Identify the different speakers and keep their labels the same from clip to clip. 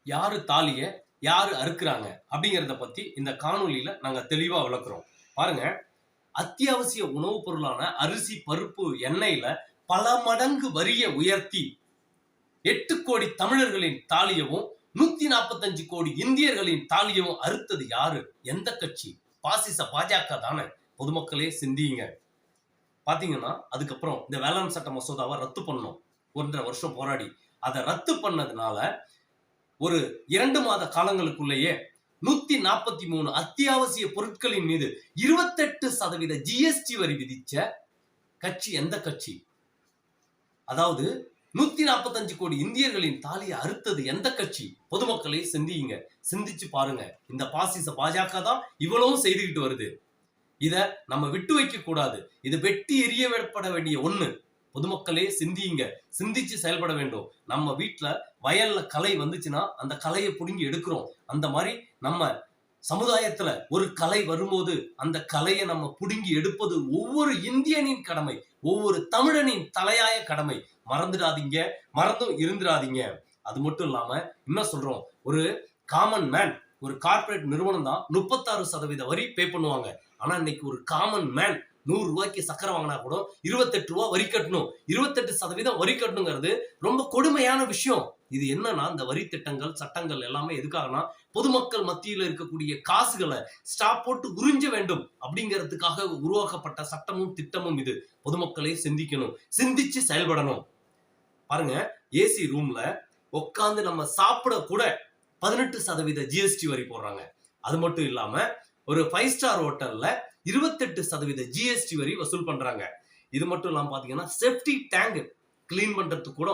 Speaker 1: யாரு தாலிய யாரு அறுக்குறாங்க அப்படிங்கிறத பத்தி இந்த காணொலியில நாங்க தெளிவா விளக்குறோம். பாருங்க, அத்தியாவசிய உணவுப் பொருளான அரிசி, பருப்பு, எண்ணெயில பல மடங்கு வரிய உயர்த்தி 8 கோடி தமிழர்களின் தாலியவும் 145 கோடி இந்தியர்களின் தாலியவும் அறுத்தது யாரு? எந்த கட்சி? பாசிச பாஜக தானே. பொதுமக்களே சிந்தியுங்க. பாத்தீங்கன்னா அதுக்கப்புறம் இந்த வேளாண் சட்ட மசோதாவை ரத்து பண்ணோம். 1.5 வருஷம் போராடி அதை ரத்து பண்ணதுனால ஒரு 2 மாத காலங்களுக்குள்ளேயே 143 அத்தியாவசிய பொருட்களின் மீது 28% ஜிஎஸ்டி வரி விதிச்ச கட்சி எந்த கட்சி? அதாவது 145 கோடி இந்தியர்களின் தாலியை அறுத்தது எந்த கட்சி? பொதுமக்களை சிந்தியுங்க, சிந்திச்சு பாருங்க. இந்த பாசிச பாஜக தான் இவ்வளவும் செய்துகிட்டு வருது. இத நம்ம விட்டு வைக்க கூடாது. இது வெட்டி எரியப்பட வேண்டிய ஒண்ணு. பொதுமக்களே சிந்தியுங்க, சிந்திச்சு செயல்பட வேண்டும். நம்ம வீட்டுல வயல்ல களை வந்துச்சுன்னா அந்த களையை புடுங்கி எடுக்கிறோம். அந்த மாதிரி நம்ம சமுதாயத்துல ஒரு கலை வரும்போது அந்த கலையை நம்ம புடுங்கி எடுப்பது ஒவ்வொரு இந்தியனின் கடமை, ஒவ்வொரு தமிழனின் தலையாய கடமை. மறந்துடாதீங்க, மறந்தும் இருந்துடாதீங்க. அது மட்டும் இல்லாம என்ன சொல்றோம், ஒரு காமன் மேன், ஒரு கார்பரேட் நிறுவனம் தான் 36% வரி பே பண்ணுவாங்க. ஆனா இன்னைக்கு ஒரு காமன் மேன் 100 ரூபாய்க்கு சக்கரை வாங்கினா கூட 28 ரூபாய் வரி கட்டணும். 28% வரி கட்டணுங்கிறது ரொம்ப கொடுமையான விஷயம். இது என்னன்னா, இந்த வரி திட்டங்கள் சட்டங்கள் எல்லாமே எதுக்காகனா பொதுமக்கள் மத்தியில் இருக்கக்கூடிய காசுகளை ஸ்டாப் போட்டு உறிஞ்ச வேண்டும் அப்படிங்கிறதுக்காக உருவாக்கப்பட்ட சட்டமும் திட்டமும் இது. பொதுமக்களே சிந்திக்கணும், சிந்திச்சு செயல்படணும். பாருங்க, ஏசி ரூம்ல உட்காந்து நம்ம சாப்பிட கூட 18% ஜிஎஸ்டி வரி போடுறாங்க. அது மட்டும் இல்லாம ஒரு 5 ஸ்டார் ஹோட்டல்ல 28% ஜிஎஸ்டி வரி வசூல் பண்றாங்க. இது மட்டும் இல்லாம பாத்தீங்கன்னா சேஃப்டி டேங்க் கிளீன் பண்றதுக்கு கூட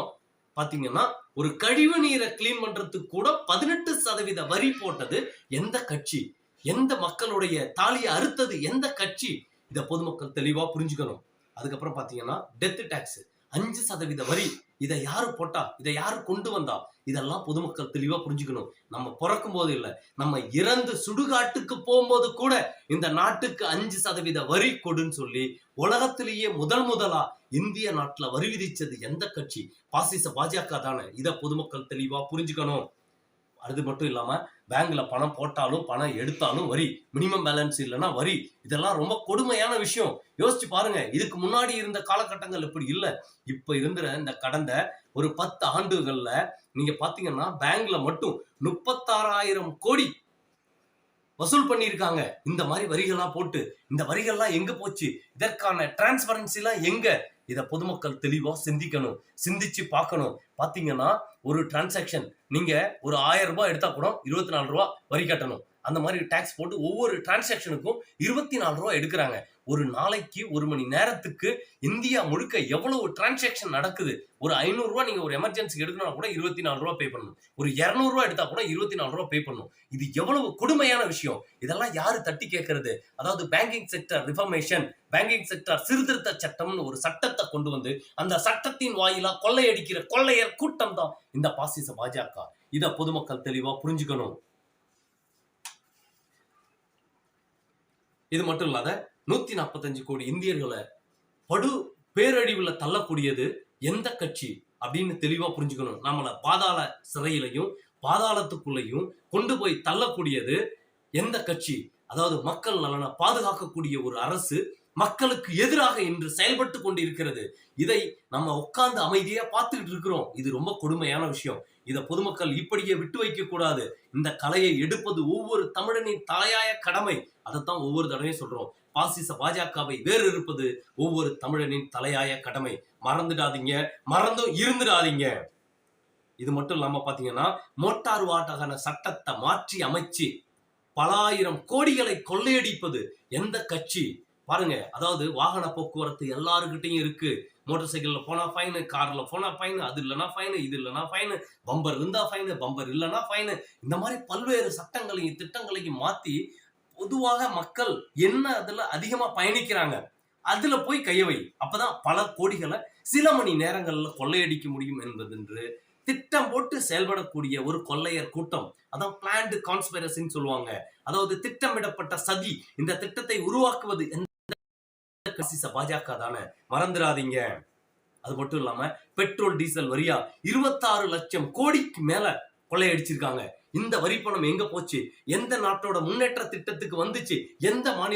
Speaker 1: பாத்தீங்கன்னா ஒரு கழிவு நீரை கிளீன் பண்றதுக்கு கூட 18% வரி போட்டது எந்த கட்சி? எந்த மக்களுடைய தாலியை அறுத்தது எந்த கட்சி? இத பொதுமக்கள் தெளிவா புரிஞ்சுக்கணும். அதுக்கப்புறம் பாத்தீங்கன்னா டெத் டாக்ஸ் 5% வரி. இதை யாரு போட்டா? இதை யாரு கொண்டு வந்தா? இதெல்லாம் பொதுமக்கள் தெளிவா புரிஞ்சுக்கணும். நம்ம பிறக்கும் போது இல்ல, நம்ம இறந்து சுடுகாட்டுக்கு போகும்போது கூட இந்த நாட்டுக்கு 5% வரி கொடுன்னு சொல்லி உலகத்திலேயே முதலா இந்திய நாட்டுல வரி விதிச்சது எந்த கட்சி? பாசிச பாஜக தானே. இதை பொதுமக்கள் தெளிவா புரிஞ்சுக்கணும். அது மட்டும் இல்லாம பேங்க்ல பணம் போட்டாலும் பணம் எடுத்தாலும் வரி, மினிமம் பேலன்ஸ் இல்லைன்னா வரி. இதெல்லாம் ரொம்ப கொடுமையான விஷயம். யோசிச்சு பாருங்க, இதுக்கு முன்னாடி இருந்த காலகட்டங்கள் இப்படி இல்ல. இப்ப இருந்த இந்த கடந்த ஒரு 10 ஆண்டுகள்ல நீங்க பாத்தீங்கன்னா பேங்க்ல மட்டும் 36,000 கோடி வசூல் பண்ணியிருக்காங்க. இந்த மாதிரி வரிகள்லாம் போட்டு இந்த வரிகள்லாம் எங்க போச்சு? இதற்கான டிரான்ஸ்பரன்சி எல்லாம் எங்க? இத பொதுமக்கள் தெளிவா சிந்திக்கணும், சிந்திச்சு பார்க்கணும். பாத்தீங்கன்னா ஒரு டிரான்சாக்ஷன் நீங்க ஒரு 1000 ரூபாய் எடுத்தா கூட 24 ரூபாய் வரி கட்டணும். அந்த மாதிரி டாக்ஸ் போட்டு ஒவ்வொரு டிரான்சாக்ஷனுக்கும் 24 ரூபாய் எடுக்கிறாங்க. ஒரு நாளைக்கு 1 மணி நேரத்துக்கு இந்தியா முழுக்க எவ்வளவு டிரான்சாக்ஷன் நடக்குது? ஒரு 500 ரூபாய் நீங்க ஒரு எமர்ஜென்சிக்கு எடுக்கணும்னா கூட 24 ரூபாய் பே பண்ணணும். ஒரு 200 ரூபாய் எடுத்தா கூட 24 ரூபாய் பே பண்ணணும். இது எவ்வளவு கொடுமையான விஷயம். இதெல்லாம் யாரு தட்டி கேட்கறது? அதாவது banking sector reformation, banking sector சீர்திருத்த சட்டம்னு ஒரு சட்டத்தை கொண்டு வந்து அந்த சட்டத்தின் வாயிலா கொள்ளையடிக்கிற கொள்ளையர் கூட்டம் தான் இந்த பாசிச பாஜக. இத பொதுமக்கள் தெளிவா புரிஞ்சுக்கணும். இது மட்டும் இல்லாத 145 கோடி இந்தியர்களை படு பேரழிவுல தள்ளக்கூடியது எந்த கட்சி அப்படின்னு தெளிவா புரிஞ்சுக்கணும். நம்மள பாதாள சிறையிலையும் பாதாளத்துக்குள்ளையும் கொண்டு போய் தள்ளக்கூடியது எந்த கட்சி? அதாவது மக்கள் நலனை பாதுகாக்கக்கூடிய ஒரு அரசு மக்களுக்கு எதிராக இன்று செயல்பட்டு கொண்டிருக்கிறது. இதை நம்ம உட்கார்ந்து அமைதியா பார்த்துக்கிட்டு இருக்கிறோம். இது ரொம்ப கொடுமையான விஷயம். இதை பொதுமக்கள் இப்படியே விட்டு வைக்க கூடாது. இந்த கலையை எடுப்பது ஒவ்வொரு தமிழனின் தலையாய கடமை. அதைத்தான் ஒவ்வொரு தடவையும் சொல்றோம். பாசிச பாஜகவை வேறு இருப்பது ஒவ்வொரு தமிழனின் தலையாய கடமை. மறந்துடாதீங்க, மறந்தும் இருந்துடாதீங்க. இது மட்டும் இல்லாம பாத்தீங்கன்னா மோட்டார் வாகன சட்டத்தை மாற்றி அமைச்சு பல ஆயிரம் கோடிகளை கொள்ளையடிப்பது எந்த கட்சி? பாருங்க, அதாவது வாகன போக்குவரத்து எல்லாருக்கிட்டையும் இருக்கு. மோட்டார் சைக்கிள்ல போனா ஃபைனு, கார்ல போனா ஃபைனு, அது இல்லைன்னா ஃபைனு, இது இல்லைன்னா ஃபைனு, பம்பர் இருந்தா ஃபைனு, பம்பர் இல்லைன்னா ஃபைனு. இந்த மாதிரி பல்வேறு சட்டங்களையும் திட்டங்களையும் மாத்தி பொதுவாக மக்கள் என்ன அதுல அதிகமா பயணிக்கிறாங்க அதுல போய் கைய வை. அப்பதான் பல கோடிகளை சில மணி நேரங்கள்ல கொள்ளையடிக்க முடியும் என்பதென்று திட்டம் போட்டு செயல்படக்கூடிய ஒரு கொள்ளையர் கூட்டம். அதான் பிளான்டு கான்ஸ்பிரசின்னு சொல்லுவாங்க. அதாவது திட்டமிடப்பட்ட சதி. இந்த திட்டத்தை உருவாக்குவது பாஜக தானே. மறந்துடாதீங்க. அது மட்டும் இல்லாம பெட்ரோல் டீசல் வரியா 26 லட்சம் கோடிக்கு மேல கொள்ளையடிச்சிருக்காங்க. இந்த வரி பணம் எங்க போச்சு? எந்த நாட்டோட முன்னேற்ற திட்டத்துக்கு வந்துச்சு? எந்த மாநில